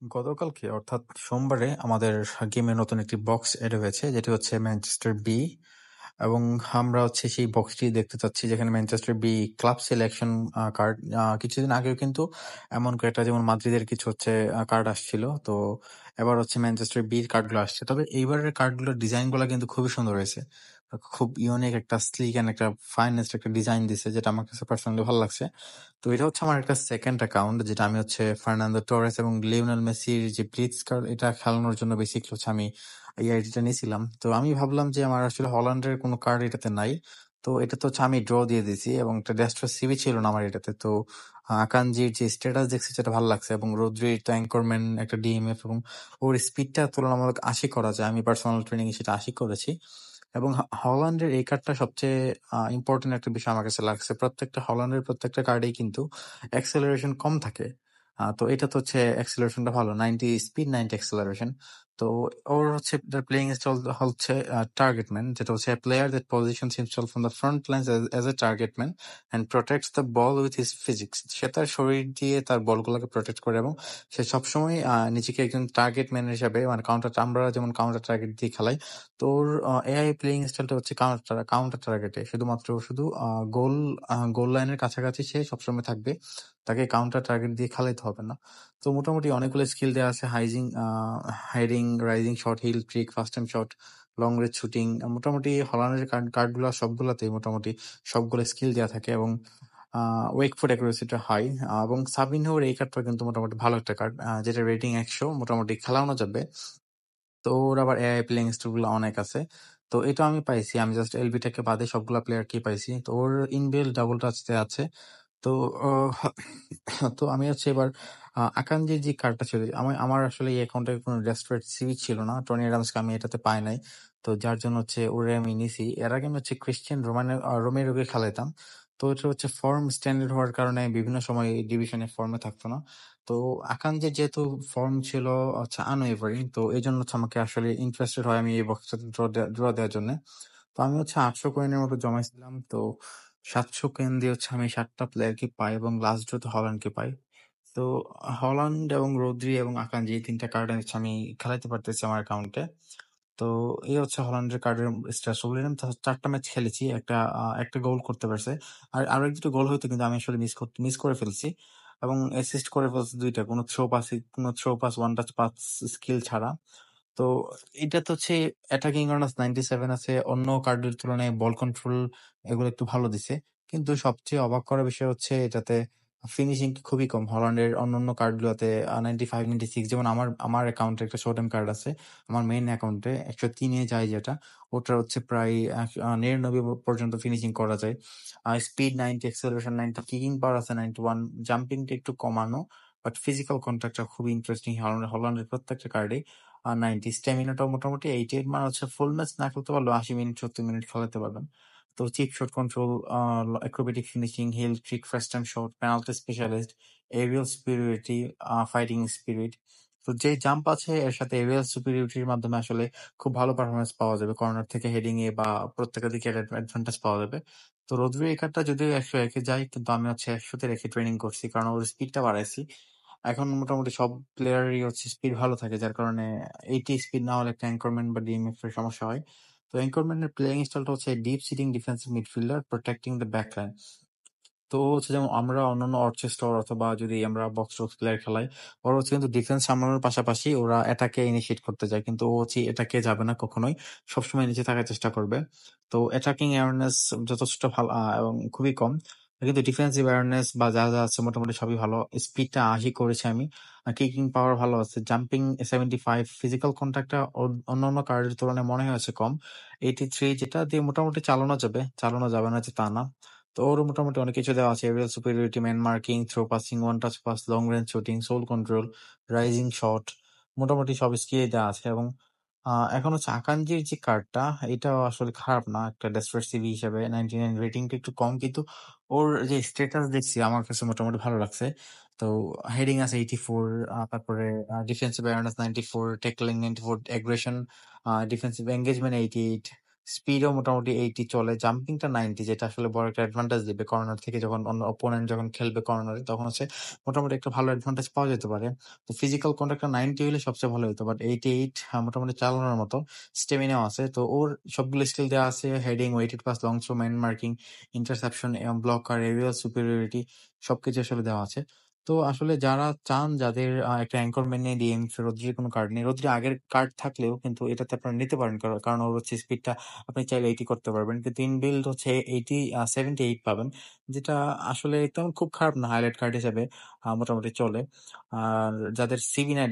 গতকালকে অর্থাৎ সোমবারে আমাদের গেমে নতুন একটি বক্স এড হয়েছে, যেটি হচ্ছে ম্যানচেস্টার বি। এবং আমরা হচ্ছে সেই বক্সটি দেখতে চাচ্ছি, যেখানে Manchester B club selection card. কিছুদিন আগেও কিন্তু এমন কয়েকটা, যেমন মাদ্রিদের কিছু হচ্ছে কার্ড আসছিল, তো এবার হচ্ছে ম্যানচেস্টার বির কার্ডগুলো আসছে। তবে এইবারের কার্ডগুলোর ডিজাইনগুলো কিন্তু খুবই সুন্দর হয়েছে। খুব ইউনিক একটা স্লিক অ্যান্ড একটা ফাইনেস্ট একটা ডিজাইন দিছে, যেটা আমার কাছে পার্সোনালি ভালো লাগছে। তো এটা হচ্ছে আমার একটা সেকেন্ড অ্যাকাউন্ট, যেটা আমি হচ্ছে ফার্নান্দো টোরেস এবং লিওনেল মেসির যে ব্লিটজ কার্ড, এটা খেলানোর জন্য বেসিক্যালি হচ্ছে আমি এই আইডিটা নিয়েছিলাম। তো আমি ভাবলাম যে আমার আসলে হল্যান্ডের কোনো কার্ড এটাতে নাই, তো এটা তো হচ্ছে আমি ড্র দিয়ে দিয়েছি, এবং একটা ডেস্ট্রো সিবি ছিল না আমার এটাতে। তো আকানজির যে স্ট্যাটাস দেখছি সেটা ভালো লাগছে, এবং রদ্রির তো অ্যাঙ্করম্যান একটা ডিএমএফ, এবং ওর স্পিডটা তুলনামূলক ৮০ করা যায়। আমি পার্সোনাল ট্রেনিং এ সেটা ৮০ করেছি। এবং হল্যান্ডের এই কার্ডটা সবচেয়ে ইম্পর্টেন্ট একটা বিষয় আমার কাছে লাগছে। হল্যান্ডের প্রত্যেকটা কার্ডেই কিন্তু অ্যাক্সেলারেশন কম থাকে। তো এটা তো হচ্ছে অ্যাক্সেলারেশনটা ভালো, 90 স্পিড 90 অ্যাক্সেলারেশন। তো ওর হচ্ছে প্লেইং স্টাইল হচ্ছে টার্গেট ম্যান, যেটা হচ্ছে player that positions himself on the front lines as a target man and protects the ball with his physics. সে তার শরীর দিয়ে তার বলগুলোকে প্রোটেক্ট করে, এবং সে সবসময় নিজেকে একজন টার্গেট ম্যান হিসাবে, মানে আমরা যেমন কাউন্টার টার্গেট দিয়ে খেলাই, তো ওর এআই প্লেইং স্টাইলটা হচ্ছে কাউন্টার টার্গেটে, শুধু গোল গোল লাইনের কাছাকাছি সে সবসময় থাকবে, তাকে কাউন্টার টার্গেট দিয়ে খেলাইতে হবে না। তো মোটামুটি অনেকগুলো স্কিল দেওয়া আছে: hiding, rising shot, heel trick, first time shot, long range shooting. মোটামুটি হল্যান্ডের কার্ডগুলো সবগুলোতেই মোটামুটি সবগুলো স্কিল দেওয়া থাকে, এবং ওয়েক ফুট অ্যাকুরেসিটা হাই। এবং সাবিনহোর এই কার্ডটা কিন্তু মোটামুটি ভালো একটা কার্ড, যেটা রেটিং ১০০, মোটামুটি খেলানো যাবে। তো ওর আবার এআই প্লেইং স্টাইল গুলো অনেক আছে। তো এটা আমি পাইছি, আমি জাস্ট এলবিটাকে বাদে সবগুলা প্লেয়ারকে পাইছি। তো ওর ইনবিল্ড ডাবল টাচতে আছে। তো তো আমি হচ্ছে এবার আকানজির যে কার্ডটা ছিল, আমার আসলে এই অ্যাকাউন্টে কোনো ডেসপারেট সিবি ছিল না, টনি অ্যাডামসকে আমি এটাতে পাই নাই। তো যার জন্য হচ্ছে ওরে আমি নিছি। এর আগে আমি হচ্ছে ক্রিশ্চিয়ান রোমেরোকে খেলাইতাম। তো এটা হচ্ছে ফর্ম স্ট্যান্ডার্ড হওয়ার কারণে বিভিন্ন সময় ডিভিশনে ফর্মে থাকতো না। তো আকানজির যেহেতু ফর্ম ছিল হচ্ছে আনওয়েভারিং, তো এই জন্য হচ্ছে আমাকে আসলে ইন্টারেস্টেড হয় আমি এই বক্সটাতে ড্র দেওয়ার জন্য। তো আমি হচ্ছে ৮০০ কয়েনের মতো জমাইছিলাম। তো ৭০০ কয়েন দিয়ে হচ্ছে আমি ৭টা প্লেয়ারকে পাই, এবং লাস্ট ড্রতে হল্যান্ডকে পাই। তো হল্যান্ড এবং রদ্রি এবং আকানজি, এই ৩টা কার্ড হচ্ছে আমি খেলাইতে পারতেছি আমার অ্যাকাউন্টে। তো এই হচ্ছে হল্যান্ডের কার্ডের স্ট্যাটস। উইলিয়াম ৪টা ম্যাচ খেলেছি, একটা গোল করতে পারছে, আর আরো ১-২টা গোল হয়তো, কিন্তু আমি আসলে মিস করে ফেলছি, এবং অ্যাসিস্ট করে ফেলছি ২টা, কোনো through pass, one touch pass skill ছাড়া। তো এটা তো হচ্ছে অ্যাটাকিং রানার্স 97 আছে, অন্য কার্ডের তুলনায় বল কন্ট্রোল এগুলো একটু ভালো দিছে। কিন্তু সবচেয়ে অবাক করার বিষয় হচ্ছে এটাতে ফিনিশিং খুবই কম। হল্যান্ডের অন্যান্য কার্ডগুলোতে 95, 96, যেমন আমার অ্যাকাউন্টে একটা শর্ট টাইম কার্ড আছে, আমার মেইন অ্যাকাউন্টে 103-এ যায়, যেটা ওটা হচ্ছে প্রায় 99 পর্যন্ত ফিনিশিং করা যায়। স্পিড 90, অ্যাক্সেলারেশন 90, কিকিং পাওয়ার আছে 91, জাম্পিংটা একটু কমানো, বাট ফিজিক্যাল কন্ট্যাক্টটা খুবই ইন্টারেস্টিং হল্যান্ডের প্রত্যেকটা কার্ডে। 90 স্ট্যামিনাটাও মোটামুটি 88, মানে হচ্ছে ফুল ম্যাচ না খেলতে পারলেও ৮০ মিনিট ৭০ মিনিট খেলাতে পারবেন। তো chip shot control, acrobatic finishing, heel trick, first time shot, penalty specialist, aerial superiority, fighting spirit. তো যে জাম্প আছে এর সাথে এরিয়াল সুপিরিয়রিটির মাধ্যমে আসলে খুব ভালো পারফরমেন্স পাওয়া যাবে, কর্নার থেকে হেডিং এ বা প্রত্যেকের দিকে অ্যাডভান্টেজ পাওয়া যাবে। তো রদ্রি এই কার্ডটা যদিও ১০০ যায়, কিন্তু আমি হচ্ছে ১০০-তে রেখে ট্রেনিং করছি, কারণ ওর স্পিডটা বাড়াইছি। এখন মোটামুটি সব প্লেয়ারই হচ্ছে স্পিড ভালো থাকে, যার কারণে 80 স্পিড না হলে একটা অ্যাঙ্করম্যান বা ডিএমএফ এর সমস্যা হয়। তো অ্যাঙ্করম্যানের প্লেইং স্টাইলটা হচ্ছে deep sitting defensive midfielder protecting the backline. তো হচ্ছে যেমন আমরা অন্যান্য অর্চেস্টার অথবা যদি আমরা বক্স টক্স প্লেয়ার খেলাই, ওরা হচ্ছে কিন্তু ডিফেন্স সামলানোর পাশাপাশি ওরা অ্যাটাকে ইনিশিয়েট করতে যায়, কিন্তু ও হচ্ছে অ্যাটাকে যাবে না কখনোই, সবসময় নিচে থাকার চেষ্টা করবে। তো অ্যাটাকিং অ্যাওয়ারনেস যথেষ্ট ভালো, এবং খুবই কম, কিন্তু ডিফেন্সিভ অ্যাওয়ারনেস বা যা যা আছে মোটামুটি সবই ভালো। স্পিডটা ৮০ করেছে আমি, কিকিং পাওয়ার ভালো আছে, জাম্পিং 75, ফিজিক্যাল কন্ট্যাক্টটা অন্যান্য কার্ডের তুলনায় মনে হয়েছে কম, 83, যেটা দিয়ে মোটামুটি চালানো যাবে না যে তা না। তো ওর মোটামুটি অনেক কিছু দেওয়া আছে: aerial superiority, man marking, through passing, one touch pass, long range shooting, sole control, rising shot, মোটামুটি সব স্কিল দেওয়া আছে। এবং এখন হচ্ছে আকানজির যে কার্ডটা, এটাও আসলে খারাপ না, একটা ডেসপারেট সিবি হিসেবে 99 রেটিংটা একটু কম, কিন্তু ওর যে স্ট্যাটাস দেখছি আমার কাছে মোটামুটি ভালো লাগছে। তো হেডিং আছে 84, তারপরে defensive awareness 94, tackling 94, aggression, defensive engagement 88, স্পিডও মোটামুটি 80 চলে, জাম্পিংটা 90, যেটা আসলে বড় একটা অ্যাডভান্টেজ দিবে কর্নার থেকে, যখন অন্য অপোনেন্ট যখন খেলবে কর্নারে তখন হচ্ছে মোটামুটি একটা ভালো অ্যাডভান্টেজ পাওয়া যেতে পারে। তো ফিজিক্যাল কন্ট্যাক্টটা 90 হলে সবচেয়ে ভালো হতো, বাট 88 মোটামুটি চালানোর মতো। স্টেমিনাও আছে, তো ওর সবগুলো স্কিল দেওয়া আছে: heading, weighted pass, long throw, man marking, interception, blocker, aerial superiority, সবকিছু আসলে দেওয়া আছে। তো আসলে যারা চান, যাদের একটা অ্যাঙ্করম্যান নেই, ডিএমস রোদ্রির কোনো কার্ড নেই, রোদ্রি আগের কার্ড থাকলেও কিন্তু এটাতে আপনারা নিতে পারেন, কারণ ওর হচ্ছে স্পিডটা আপনি চাইলে 80 করতে পারবেন, কিন্তু ইন বিল্ড হচ্ছে 78 পাবেন, যেটা আসলে তেমন খুব খারাপ না, হাইলাইট কার্ড হিসেবে মোটামুটি চলে। আর যাদের সিবি নাই,